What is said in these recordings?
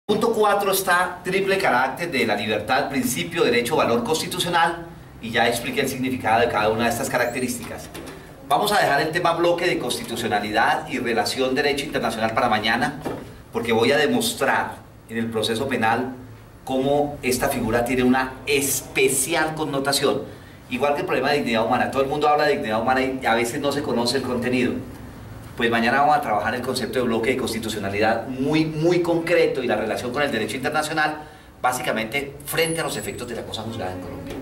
Punto 4 está triple carácter de la libertad, principio, derecho, valor constitucional, y ya expliqué el significado de cada una de estas características. Vamos a dejar el tema bloque de constitucionalidad y relación derecho internacional para mañana, porque voy a demostrar en el proceso penal cómo esta figura tiene una especial connotación. Igual que el problema de dignidad humana, todo el mundo habla de dignidad humana y a veces no se conoce el contenido. Pues mañana vamos a trabajar el concepto de bloque de constitucionalidad muy concreto y la relación con el derecho internacional, básicamente frente a los efectos de la cosa juzgada en Colombia.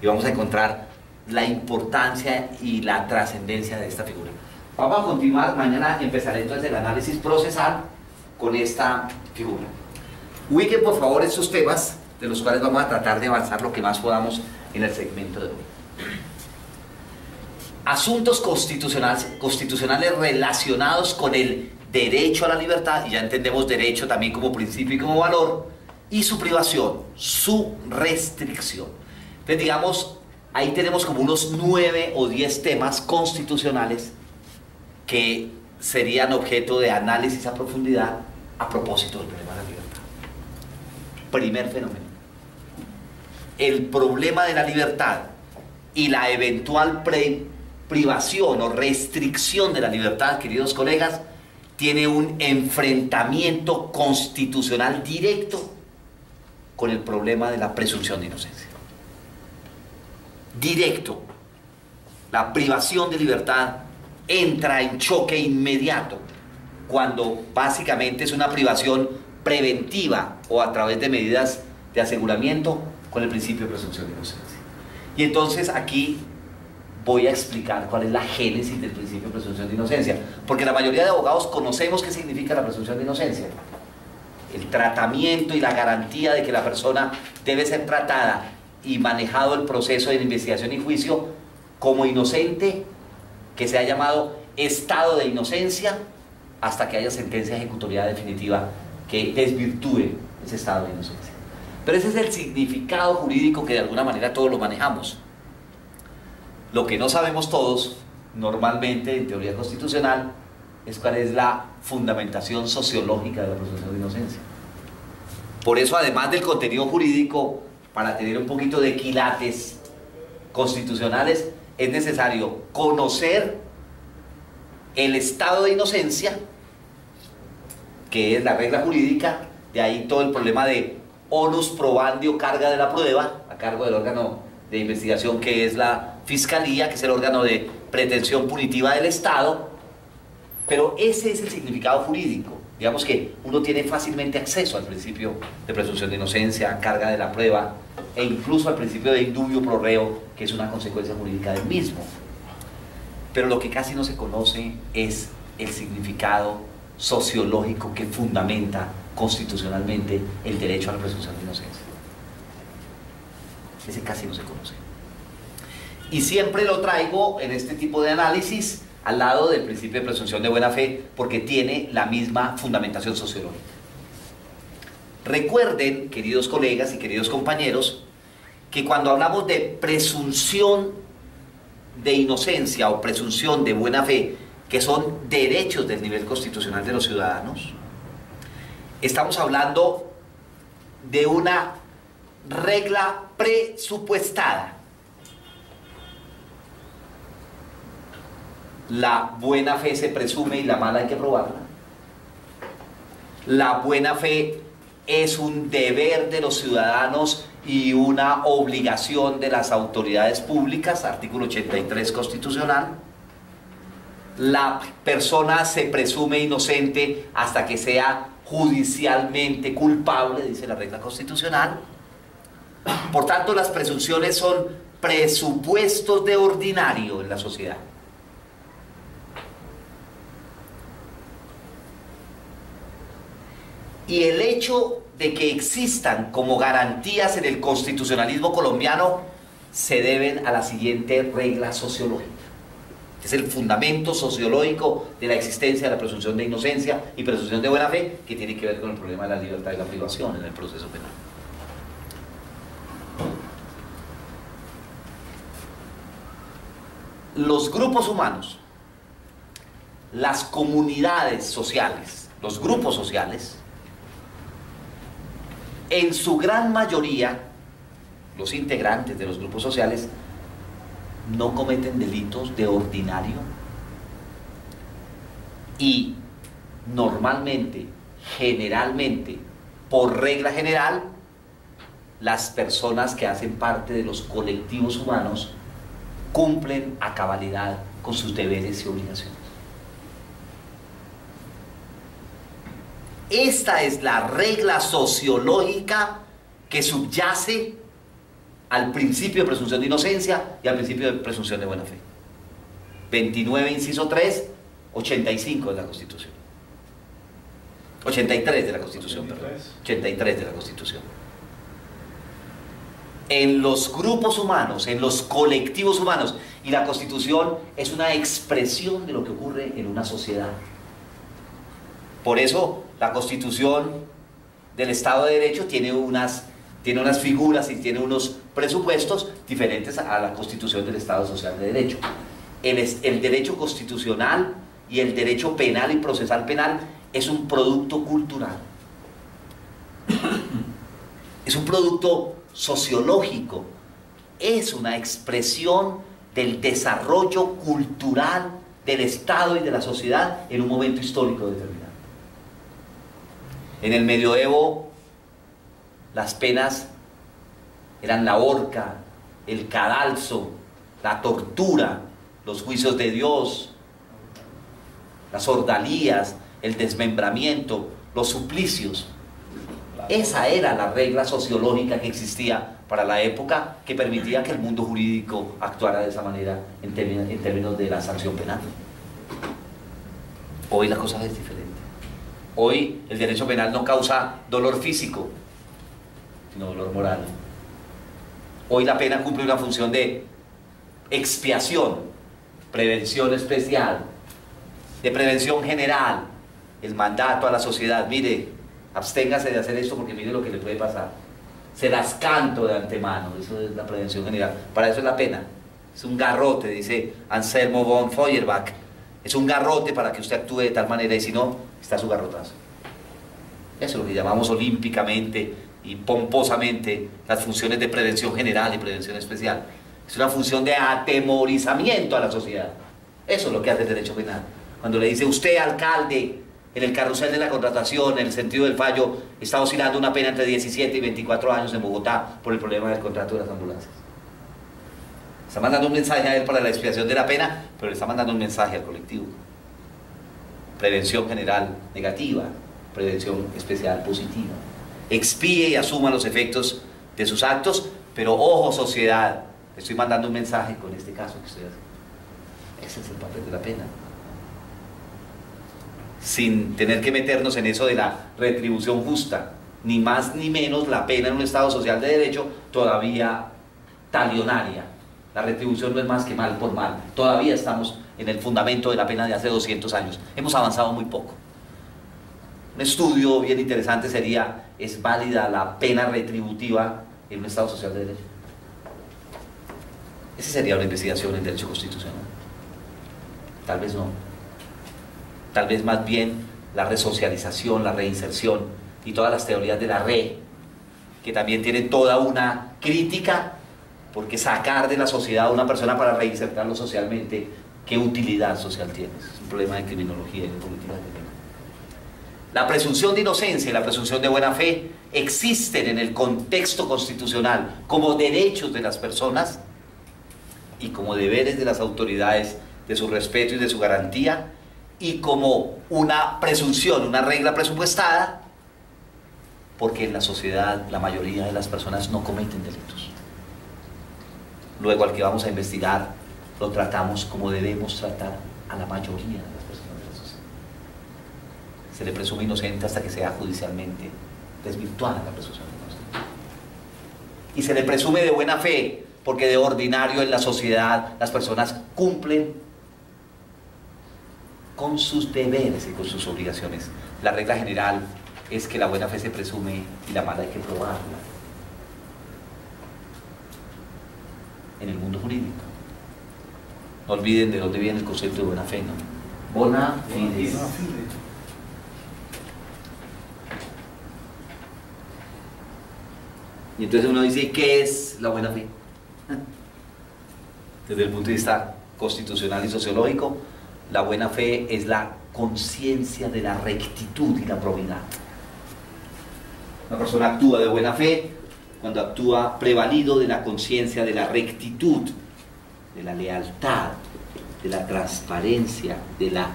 Y vamos a encontrar la importancia y la trascendencia de esta figura. Vamos a continuar, mañana empezaré entonces el análisis procesal con esta figura. Ubiquen por favor estos temas, de los cuales vamos a tratar de avanzar lo que más podamos en el segmento de hoy. Asuntos constitucionales relacionados con el derecho a la libertad, y ya entendemos derecho también como principio y como valor, y su privación, su restricción. Entonces digamos, ahí tenemos como unos 9 o 10 temas constitucionales que serían objeto de análisis a profundidad a propósito del problema de la libertad. Primer fenómeno. El problema de la libertad y la eventual privación o restricción de la libertad, queridos colegas, tiene un enfrentamiento constitucional directo con el problema de la presunción de inocencia. Directo. La privación de libertad entra en choque inmediato cuando básicamente es una privación preventiva o a través de medidas de aseguramiento con el principio de presunción de inocencia. Y entonces aquí voy a explicar cuál es la génesis del principio de presunción de inocencia, porque la mayoría de abogados conocemos qué significa la presunción de inocencia. El tratamiento y la garantía de que la persona debe ser tratada y manejado el proceso de investigación y juicio como inocente, que se ha llamado estado de inocencia, hasta que haya sentencia ejecutoriada definitiva que desvirtúe ese estado de inocencia. Pero ese es el significado jurídico que de alguna manera todos lo manejamos. Lo que no sabemos todos, normalmente en teoría constitucional, es cuál es la fundamentación sociológica de la presunción de inocencia. Por eso, además del contenido jurídico, para tener un poquito de quilates constitucionales, es necesario conocer el estado de inocencia, que es la regla jurídica, de ahí todo el problema de onus probandi o carga de la prueba, a cargo del órgano de investigación que es la Fiscalía, que es el órgano de pretensión punitiva del Estado, pero ese es el significado jurídico. Digamos que uno tiene fácilmente acceso al principio de presunción de inocencia, carga de la prueba, e incluso al principio de indubio pro reo, que es una consecuencia jurídica del mismo. Pero lo que casi no se conoce es el significado sociológico que fundamenta constitucionalmente el derecho a la presunción de inocencia. Ese casi no se conoce. Y siempre lo traigo en este tipo de análisis al lado del principio de presunción de buena fe, porque tiene la misma fundamentación sociológica. Recuerden, queridos colegas y queridos compañeros, que cuando hablamos de presunción de inocencia o presunción de buena fe, que son derechos del nivel constitucional de los ciudadanos, estamos hablando de una regla presupuestada. La buena fe se presume y la mala hay que probarla. La buena fe es un deber de los ciudadanos y una obligación de las autoridades públicas, artículo 83 constitucional. La persona se presume inocente hasta que sea judicialmente culpable, dice la regla constitucional. Por tanto, las presunciones son presupuestos de ordinario en la sociedad. Y el hecho de que existan como garantías en el constitucionalismo colombiano se deben a la siguiente regla sociológica. Es el fundamento sociológico de la existencia de la presunción de inocencia y presunción de buena fe, que tiene que ver con el problema de la libertad y la privación en el proceso penal. Los grupos humanos, las comunidades sociales, los grupos sociales, en su gran mayoría, los integrantes de los grupos sociales no cometen delitos de ordinario y normalmente, generalmente, por regla general, las personas que hacen parte de los colectivos humanos cumplen a cabalidad con sus deberes y obligaciones. Esta es la regla sociológica que subyace al principio de presunción de inocencia y al principio de presunción de buena fe. 29, inciso 3, 85 de la Constitución. 83 de la Constitución, perdón. 83 de la Constitución. En los grupos humanos, en los colectivos humanos, y la Constitución es una expresión de lo que ocurre en una sociedad. Por eso la Constitución del Estado de Derecho tiene unas figuras y tiene unos presupuestos diferentes a la Constitución del Estado Social de Derecho. El derecho constitucional y el derecho penal y procesal penal es un producto cultural. Es un producto sociológico. Es una expresión del desarrollo cultural del Estado y de la sociedad en un momento histórico determinado. En el medioevo, las penas eran la horca, el cadalso, la tortura, los juicios de Dios, las ordalías, el desmembramiento, los suplicios. Esa era la regla sociológica que existía para la época, que permitía que el mundo jurídico actuara de esa manera en términos de la sanción penal. Hoy la cosa es diferente. Hoy el derecho penal no causa dolor físico, sino dolor moral. Hoy la pena cumple una función de expiación, prevención especial, de prevención general, el mandato a la sociedad: mire, absténgase de hacer esto porque mire lo que le puede pasar. Se las canto de antemano, eso es la prevención general. Para eso es la pena. Es un garrote, dice Anselmo von Feuerbach. Es un garrote para que usted actúe de tal manera, y si no, está su garrotazo. Eso es lo que llamamos olímpicamente y pomposamente las funciones de prevención general y prevención especial. Es una función de atemorizamiento a la sociedad. Eso es lo que hace el derecho penal. Cuando le dice: usted, alcalde, en el carrusel de la contratación, en el sentido del fallo, está oscilando una pena entre 17 y 24 años en Bogotá por el problema del contrato de las ambulancias. Está mandando un mensaje a él para la expiación de la pena, pero le está mandando un mensaje al colectivo. Prevención general negativa, prevención especial positiva. Expíe y asuma los efectos de sus actos, pero ojo, sociedad, le estoy mandando un mensaje con este caso que estoy haciendo. Ese es el papel de la pena. Sin tener que meternos en eso de la retribución justa, ni más ni menos la pena en un Estado social de derecho todavía talionaria. La retribución no es más que mal por mal. Todavía estamos en el fundamento de la pena de hace 200 años. Hemos avanzado muy poco. Un estudio bien interesante sería: ¿es válida la pena retributiva en un Estado social de derecho? Esa sería una investigación en derecho constitucional. Tal vez no. Tal vez más bien la resocialización, la reinserción y todas las teorías de la red, que también tienen toda una crítica, porque sacar de la sociedad a una persona para reinsertarlo socialmente, ¿qué utilidad social tiene? Es un problema de criminología y de política de género. La presunción de inocencia y la presunción de buena fe existen en el contexto constitucional como derechos de las personas y como deberes de las autoridades de su respeto y de su garantía, y como una presunción, una regla presupuestada, porque en la sociedad la mayoría de las personas no cometen delitos. Luego, al que vamos a investigar, lo tratamos como debemos tratar a la mayoría de las personas de la sociedad. Se le presume inocente hasta que sea judicialmente desvirtuada la presunción de inocencia. Y se le presume de buena fe, porque de ordinario en la sociedad las personas cumplen con sus deberes y con sus obligaciones. La regla general es que la buena fe se presume y la mala hay que probarla. En el mundo jurídico. No olviden de dónde viene el concepto de buena fe, ¿no? Bona fides. Y entonces uno dice, ¿qué es la buena fe? Desde el punto de vista constitucional y sociológico, la buena fe es la conciencia de la rectitud y la probidad. Una persona actúa de buena fe cuando actúa prevalido de la conciencia de la rectitud, de la lealtad, de la transparencia, de la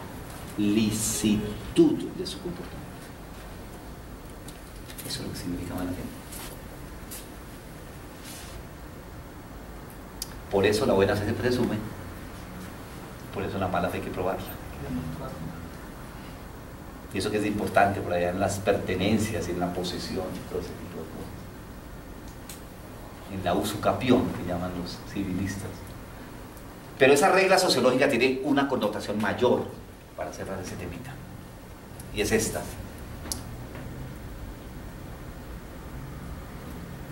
licitud de su comportamiento. Eso es lo que significa buena fe. Por eso la buena fe se presume, por eso la mala fe hay que probarla. Y eso que es importante por allá en las pertenencias y en la posesión y todo ese tipo de cosas. En la usucapión, que llaman los civilistas. Pero esa regla sociológica tiene una connotación mayor, para cerrar ese temita. Y es esta.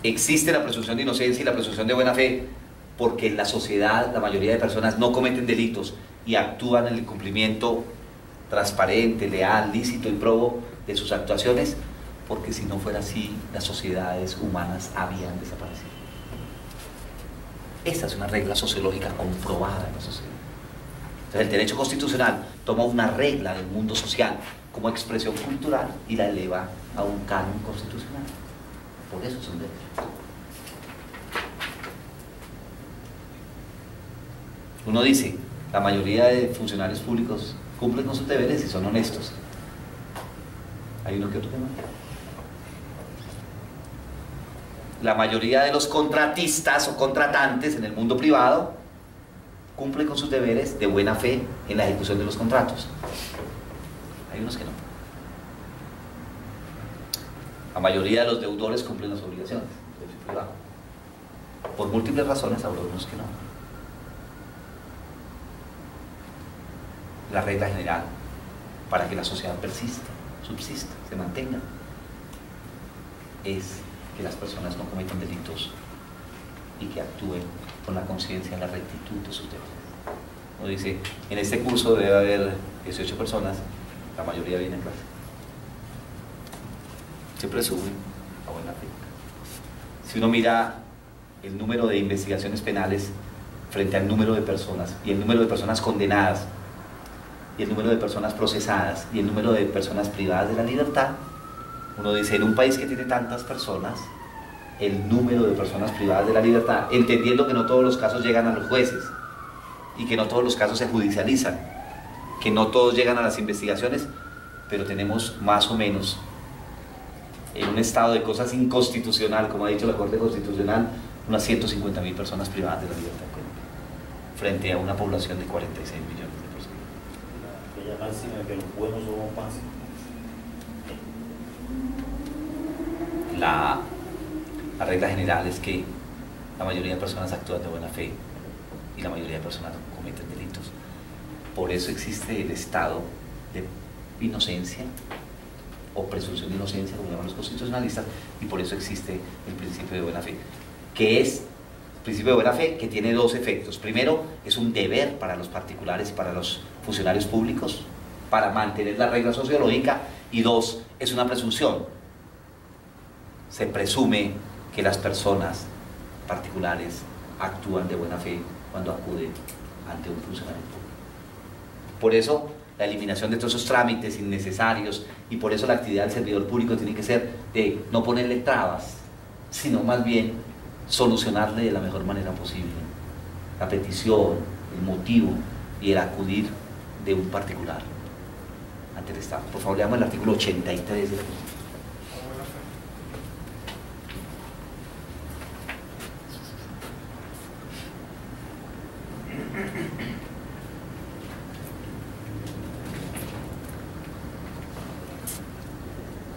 Existe la presunción de inocencia y la presunción de buena fe porque en la sociedad la mayoría de personas no cometen delitos y actúan en el cumplimiento transparente, leal, lícito y probo de sus actuaciones, porque si no fuera así, las sociedades humanas habían desaparecido. Esta es una regla sociológica comprobada en la sociedad. Entonces el derecho constitucional toma una regla del mundo social como expresión cultural y la eleva a un canon constitucional. Por eso es un derecho. Uno dice, la mayoría de funcionarios públicos cumplen con sus deberes y son honestos. Hay uno que otro tema. La mayoría de los contratistas o contratantes en el mundo privado cumplen con sus deberes de buena fe en la ejecución de los contratos. Hay unos que no. La mayoría de los deudores cumplen las obligaciones del derecho privado. Por múltiples razones habrá unos que no. La regla general para que la sociedad persista, subsista, se mantenga, es que las personas no cometan delitos y que actúen con la conciencia y la rectitud de sus deberes. Uno dice, en este curso debe haber 18 personas, la mayoría viene a clase. Se presume a buena fe. Si uno mira el número de investigaciones penales frente al número de personas y el número de personas condenadas y el número de personas procesadas y el número de personas privadas de la libertad, uno dice, en un país que tiene tantas personas, el número de personas privadas de la libertad, entendiendo que no todos los casos llegan a los jueces y que no todos los casos se judicializan, que no todos llegan a las investigaciones, pero tenemos más o menos, en un estado de cosas inconstitucional, como ha dicho la Corte Constitucional, unas 150.000 personas privadas de la libertad en Colombia, frente a una población de 46 millones de personas. Aquella máxima que los buenos somos más. La regla general es que la mayoría de personas actúan de buena fe y la mayoría de personas no cometen delitos. Por eso existe el estado de inocencia o presunción de inocencia, como llaman los constitucionalistas, y por eso existe el principio de buena fe, que es el principio de buena fe que tiene dos efectos. Primero, es un deber para los particulares y para los funcionarios públicos para mantener la regla sociológica, y dos, es una presunción. Se presume que las personas particulares actúan de buena fe cuando acuden ante un funcionario público. Por eso la eliminación de todos esos trámites innecesarios, y por eso la actividad del servidor público tiene que ser de no ponerle trabas, sino más bien solucionarle de la mejor manera posible la petición, el motivo y el acudir de un particular ante el Estado. Por favor, leamos el artículo 83 de la Constitución.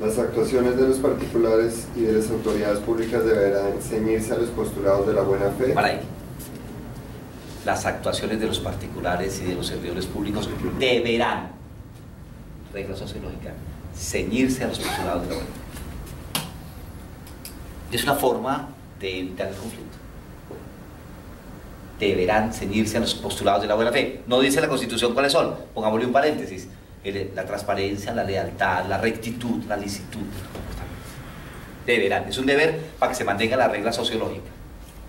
Las actuaciones de los particulares y de las autoridades públicas deberán ceñirse a los postulados de la buena fe. Para ahí. Las actuaciones de los particulares y de los servidores públicos deberán regla sociológica, ceñirse a los postulados de la buena fe. Es una forma de evitar el conflicto. Deberán ceñirse a los postulados de la buena fe. No dice la Constitución cuáles son, pongámosle un paréntesis: la transparencia, la lealtad, la rectitud, la licitud. Deberán, es un deber para que se mantenga la regla sociológica.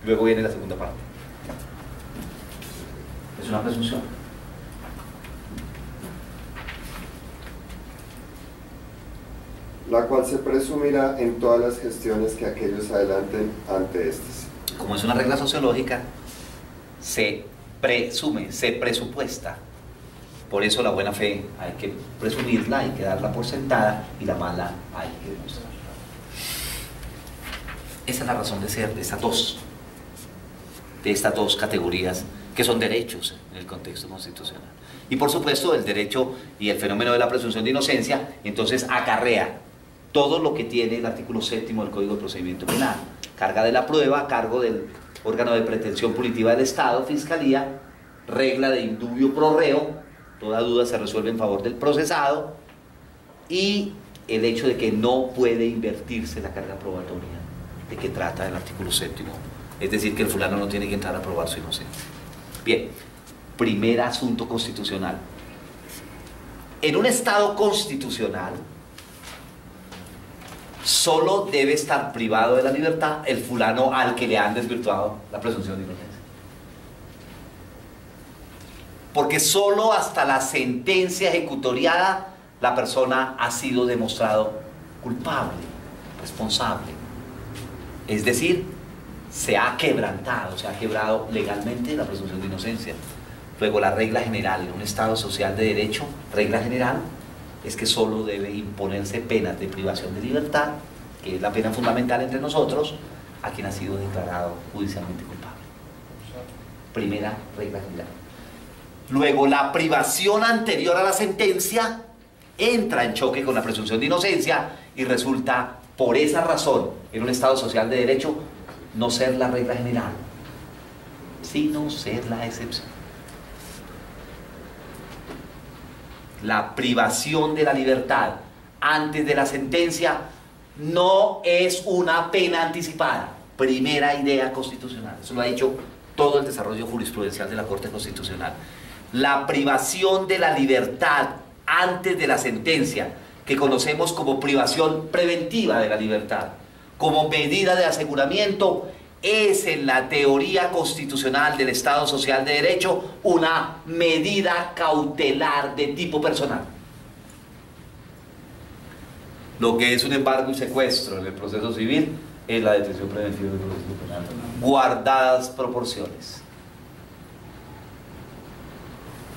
Luego viene la segunda parte. Es una presunción. La cual se presumirá en todas las gestiones que aquellos adelanten ante estas. Como es una regla sociológica, se presume, se presupuesta. Por eso la buena fe hay que presumirla, hay que darla por sentada, y la mala hay que demostrarla. Esa es la razón de ser de estas dos categorías que son derechos en el contexto constitucional. Y por supuesto el derecho y el fenómeno de la presunción de inocencia entonces acarrea todo lo que tiene el artículo 7º del Código de Procedimiento Penal: carga de la prueba a cargo del órgano de pretensión punitiva del Estado, Fiscalía; regla de indubio pro reo, toda duda se resuelve en favor del procesado; y el hecho de que no puede invertirse la carga probatoria de que trata el artículo 7º, es decir, que el fulano no tiene que entrar a probar su inocencia. Bien, primer asunto constitucional. En un Estado constitucional solo debe estar privado de la libertad el fulano al que le han desvirtuado la presunción de inocencia. Porque solo hasta la sentencia ejecutoriada la persona ha sido demostrado culpable, responsable. Es decir, se ha quebrantado, se ha quebrado legalmente la presunción de inocencia. Luego, la regla general en un Estado social de derecho, regla general, es que solo debe imponerse penas de privación de libertad, que es la pena fundamental entre nosotros, a quien ha sido declarado judicialmente culpable. Primera regla general. Luego, la privación anterior a la sentencia entra en choque con la presunción de inocencia y resulta, por esa razón, en un Estado social de derecho, no ser la regla general, sino ser la excepción. La privación de la libertad antes de la sentencia no es una pena anticipada. Primera idea constitucional. Eso lo ha dicho todo el desarrollo jurisprudencial de la Corte Constitucional. La privación de la libertad antes de la sentencia, que conocemos como privación preventiva de la libertad, como medida de aseguramiento, es en la teoría constitucional del Estado social de derecho una medida cautelar de tipo personal. Lo que es un embargo y secuestro en el proceso civil es la detención preventiva del proceso penal, guardadas proporciones.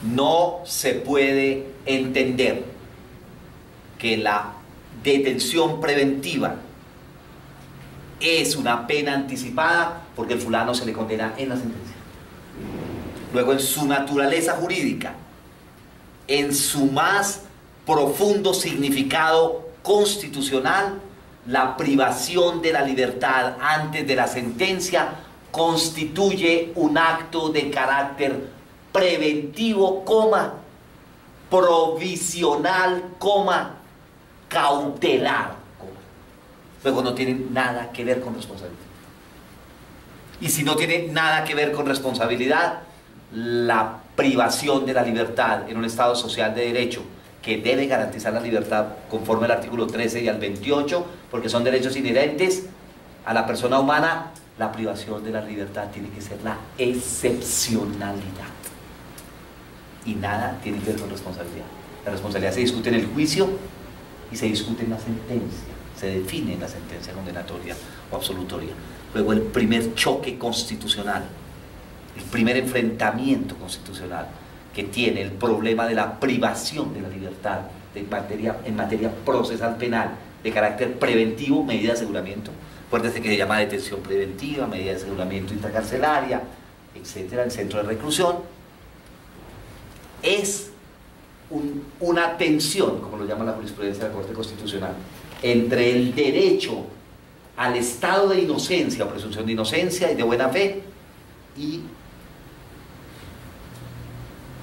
No se puede entender que la detención preventiva es una pena anticipada porque el fulano se le condena en la sentencia. Luego, en su naturaleza jurídica, en su más profundo significado constitucional, la privación de la libertad antes de la sentencia constituye un acto de carácter preventivo, provisional, cautelar. Luego, no tiene nada que ver con responsabilidad. Y si no tiene nada que ver con responsabilidad, la privación de la libertad en un Estado social de derecho, que debe garantizar la libertad conforme al artículo 13 y al 28, porque son derechos inherentes a la persona humana, la privación de la libertad tiene que ser la excepcionalidad. Y nada tiene que ver con responsabilidad. La responsabilidad se discute en el juicio y se discute en la sentencia. Se define en la sentencia condenatoria o absolutoria. Luego, el primer choque constitucional, el primer enfrentamiento constitucional que tiene el problema de la privación de la libertad en materia procesal penal de carácter preventivo, medida de aseguramiento. Acuérdense que se llama detención preventiva, medida de aseguramiento intracarcelaria, etcétera, el centro de reclusión. Es una tensión, como lo llama la jurisprudencia de la Corte Constitucional, entre el derecho al estado de inocencia o presunción de inocencia y de buena fe y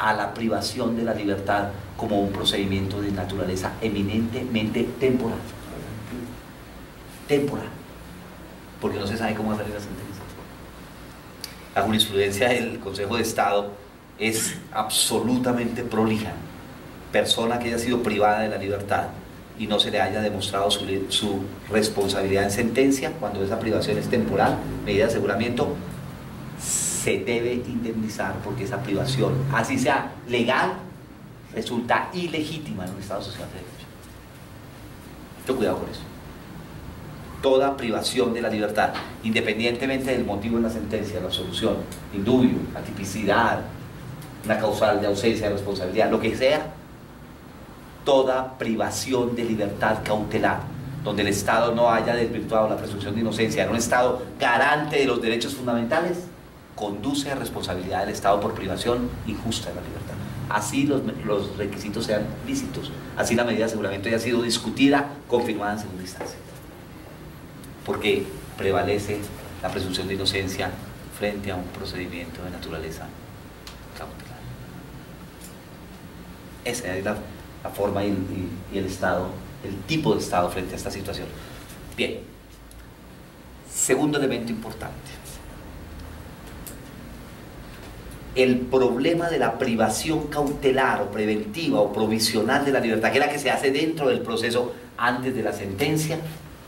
a la privación de la libertad como un procedimiento de naturaleza eminentemente temporal. Temporal. Porque no se sabe cómo va a salir la sentencia. La jurisprudencia del Consejo de Estado es absolutamente prolija. Persona que haya sido privada de la libertad y no se le haya demostrado su responsabilidad en sentencia, cuando esa privación es temporal, medida de aseguramiento, se debe indemnizar, porque esa privación, así sea legal, resulta ilegítima en un Estado social de derecho. Mucho cuidado con eso. Toda privación de la libertad, independientemente del motivo de la sentencia, la absolución, indubio, atipicidad, una causal de ausencia de responsabilidad, lo que sea, toda privación de libertad cautelar, donde el Estado no haya desvirtuado la presunción de inocencia en un Estado garante de los derechos fundamentales, conduce a responsabilidad del Estado por privación injusta de la libertad. Así los requisitos sean lícitos, así la medida de aseguramiento haya sido discutida, confirmada en segunda instancia. Porque prevalece la presunción de inocencia frente a un procedimiento de naturaleza cautelar. Esa es la forma y el Estado, el tipo de Estado frente a esta situación. Bien, segundo elemento importante. El problema de la privación cautelar o preventiva o provisional de la libertad, que es la que se hace dentro del proceso antes de la sentencia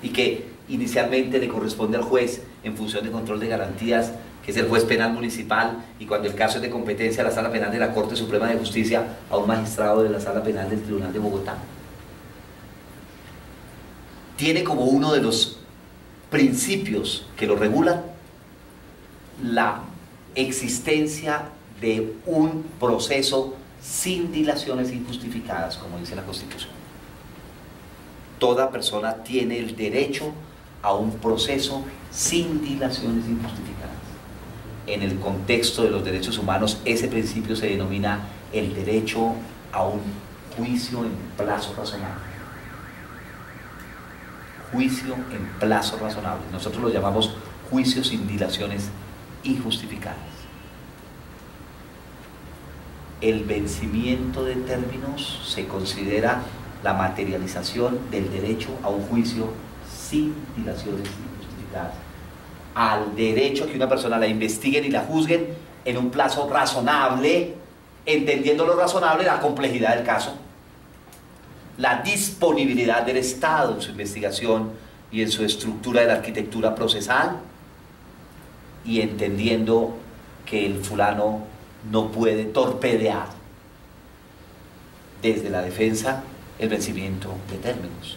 y que inicialmente le corresponde al juez en función de control de garantías, que es el juez penal municipal, y cuando el caso es de competencia la Sala Penal de la Corte Suprema de Justicia, a un magistrado de la Sala Penal del Tribunal de Bogotá. Tiene como uno de los principios que lo regulan la existencia de un proceso sin dilaciones injustificadas, como dice la Constitución. Toda persona tiene el derecho a un proceso sin dilaciones injustificadas. En el contexto de los derechos humanos, ese principio se denomina el derecho a un juicio en plazo razonable. Juicio en plazo razonable. Nosotros lo llamamos juicio sin dilaciones injustificadas. El vencimiento de términos se considera la materialización del derecho a un juicio sin dilaciones injustificadas, al derecho a que una persona la investiguen y la juzguen en un plazo razonable, entendiendo lo razonable la complejidad del caso, la disponibilidad del Estado en su investigación y en su estructura de la arquitectura procesal, y entendiendo que el fulano no puede torpedear desde la defensa el vencimiento de términos.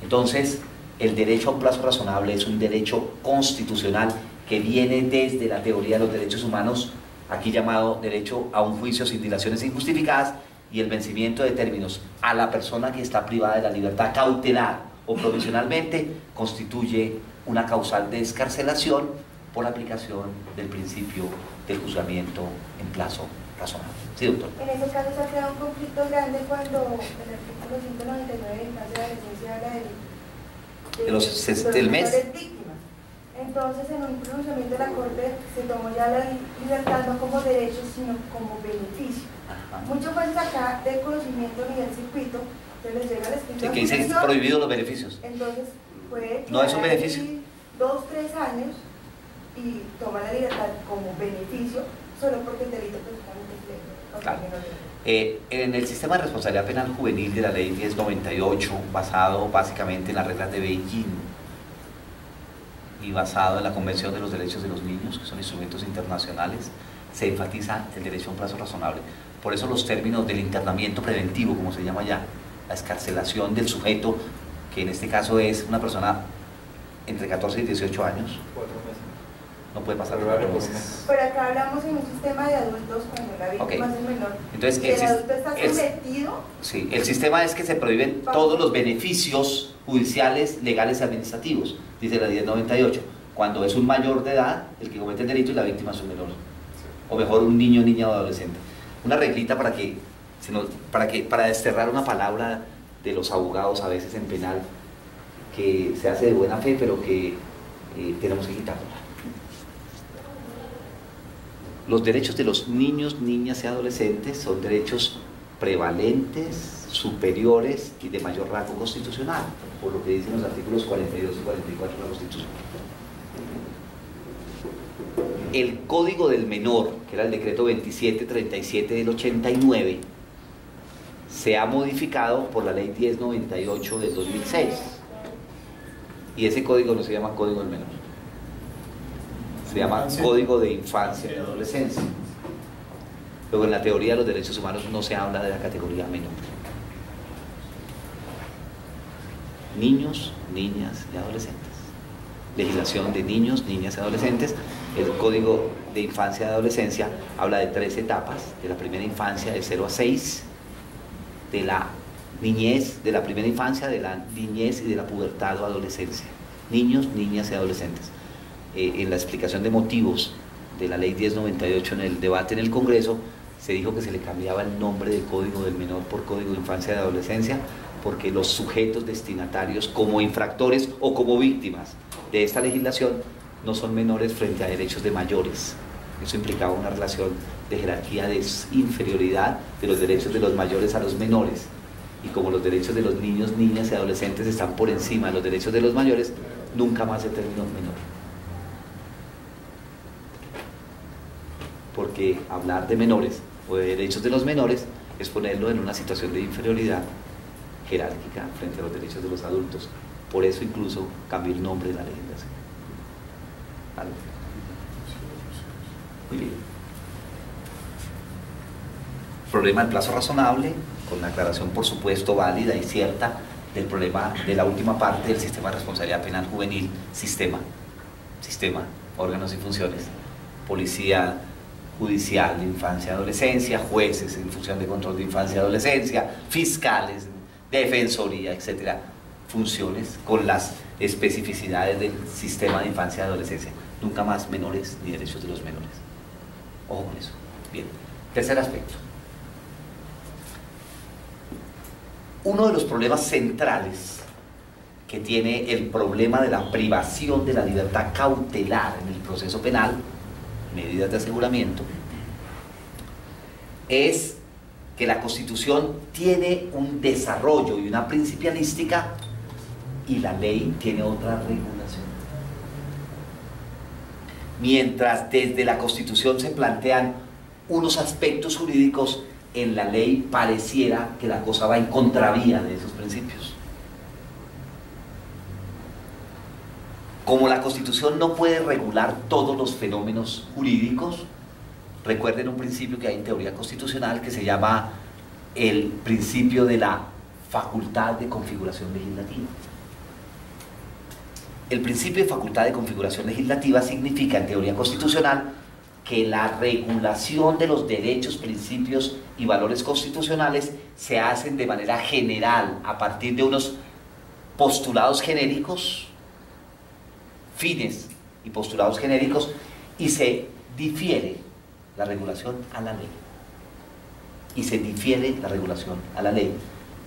Entonces, el derecho a un plazo razonable es un derecho constitucional que viene desde la teoría de los derechos humanos, aquí llamado derecho a un juicio sin dilaciones injustificadas, y el vencimiento de términos a la persona que está privada de la libertad cautelar o provisionalmente constituye una causal de excarcelación por aplicación del principio del juzgamiento en plazo razonable. Sí, doctor. En ese caso se ha creado un conflicto grande cuando el artículo 199 del caso de la licencia habla del mes. Víctimas. Entonces, en un pronunciamiento de la Corte se tomó ya la libertad no como derecho, sino como beneficio. Ajá. Muchos jueces acá de conocimiento ni del circuito, se les llega el escrito. Sí, que dice prohibido los beneficios. Entonces, puede no es un beneficio. 2-3 años y toma la libertad como beneficio solo porque el delito presuntamente es leve. Claro. En el sistema de responsabilidad penal juvenil de la ley 1098, basado básicamente en las reglas de Beijing y basado en la Convención de los Derechos de los Niños, que son instrumentos internacionales, se enfatiza el derecho a un plazo razonable. Por eso los términos del internamiento preventivo, como se llama ya, la excarcelación del sujeto, que en este caso es una persona entre 14 y 18 años, 4 meses. no puede pasar de 4 meses. Pero acá hablamos en un sistema de adultos cuando la víctima es menor. Entonces, el adulto está sometido. Sí, el sistema es que se prohíben todos los beneficios judiciales, legales y administrativos, dice la 1098, cuando es un mayor de edad el que comete el delito y la víctima es un menor, o mejor un niño, niña o adolescente. Una reglita para desterrar una palabra de los abogados a veces en penal que se hace de buena fe, pero que tenemos que quitarla. Los derechos de los niños, niñas y adolescentes son derechos prevalentes, superiores y de mayor rango constitucional, por lo que dicen los artículos 42 y 44 de la Constitución. El Código del Menor, que era el decreto 2737 del 89, se ha modificado por la ley 1098 del 2006. Y ese código no se llama Código del Menor, se llama Código de Infancia y Adolescencia. Luego, en la teoría de los derechos humanos no se habla de la categoría menor. Niños, niñas y adolescentes. Legislación de niños, niñas y adolescentes. El Código de Infancia y Adolescencia habla de 3 etapas: de la primera infancia, de 0 a 6, de la niñez, de la primera infancia, de la niñez y de la pubertad o adolescencia. Niños, niñas y adolescentes. En la explicación de motivos de la ley 1098 en el debate en el Congreso, se dijo que se le cambiaba el nombre del Código del Menor por Código de Infancia y Adolescencia, porque los sujetos destinatarios como infractores o como víctimas de esta legislación no son menores frente a derechos de mayores. Eso implicaba una relación de jerarquía de inferioridad de los derechos de los mayores a los menores. Y como los derechos de los niños, niñas y adolescentes están por encima de los derechos de los mayores, nunca más se terminó menor. Porque hablar de menores o de derechos de los menores es ponerlo en una situación de inferioridad jerárquica frente a los derechos de los adultos. Por eso incluso cambió el nombre de la legislación. ¿Vale? Muy bien. Problema del plazo razonable, con la aclaración por supuesto válida y cierta del problema de la última parte del sistema de responsabilidad penal juvenil, sistema, órganos y funciones, policía judicial de infancia y adolescencia, jueces en función de control de infancia y adolescencia, fiscales, defensoría, etcétera, funciones con las especificidades del sistema de infancia y adolescencia. Nunca más menores ni derechos de los menores. Ojo con eso. Bien. Tercer aspecto. Uno de los problemas centrales que tiene el problema de la privación de la libertad cautelar en el proceso penal, medidas de aseguramiento, es que la Constitución tiene un desarrollo y una principialística y la ley tiene otra regulación. Mientras desde la Constitución se plantean unos aspectos jurídicos, en la ley pareciera que la cosa va en contravía de esos principios. Como la Constitución no puede regular todos los fenómenos jurídicos, recuerden un principio que hay en teoría constitucional que se llama el principio de la facultad de configuración legislativa. El principio de facultad de configuración legislativa significa en teoría constitucional que la regulación de los derechos, principios y valores constitucionales se hacen de manera general a partir de unos postulados genéricos, fines y postulados genéricos, y se difiere la regulación a la ley.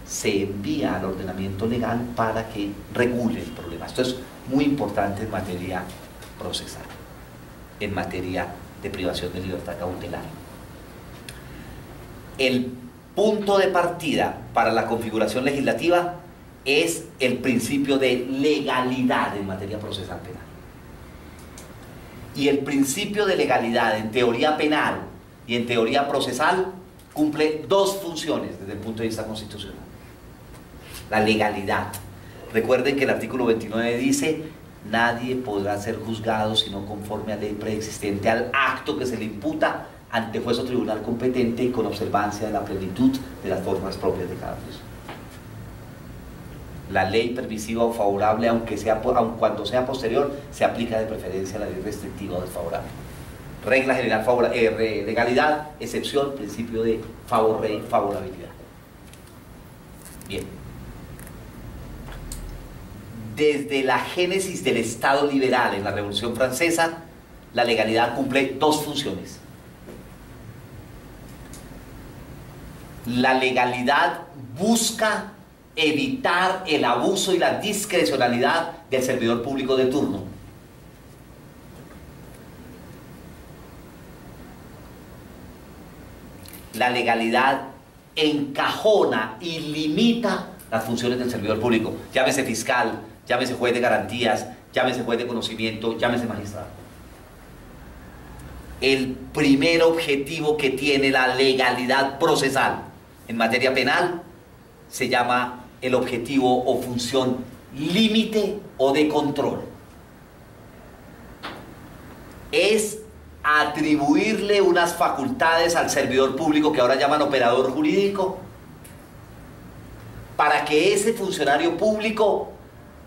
Se envía al ordenamiento legal para que regule el problema. Esto es muy importante en materia procesal, en materia de privación de libertad cautelar. El punto de partida para la configuración legislativa es el principio de legalidad en materia procesal penal. Y el principio de legalidad en teoría penal y en teoría procesal cumple dos funciones desde el punto de vista constitucional. La legalidad. Recuerden que el artículo 29 dice: nadie podrá ser juzgado sino conforme a ley preexistente al acto que se le imputa ante juez o tribunal competente y con observancia de la plenitud de las formas propias de cada juicio. La ley permisiva o favorable, aun cuando sea posterior, se aplica de preferencia a la ley restrictiva o desfavorable. Regla general, legalidad, excepción, principio de favor rey, favorabilidad. Bien. Desde la génesis del Estado liberal en la Revolución Francesa, la legalidad cumple dos funciones. La legalidad busca evitar el abuso y la discrecionalidad del servidor público de turno. la legalidad encajona y limita las funciones del servidor público, llámese fiscal, llámese juez de garantías, llámese juez de conocimiento, llámese magistrado. El primer objetivo que tiene la legalidad procesal en materia penal se llama el objetivo o función límite o de control. Es atribuirle unas facultades al servidor público que ahora llaman operador jurídico para que ese funcionario público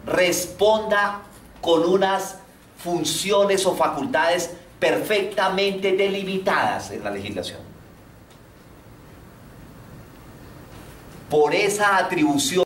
responda con unas funciones o facultades perfectamente delimitadas en la legislación. Por esa atribución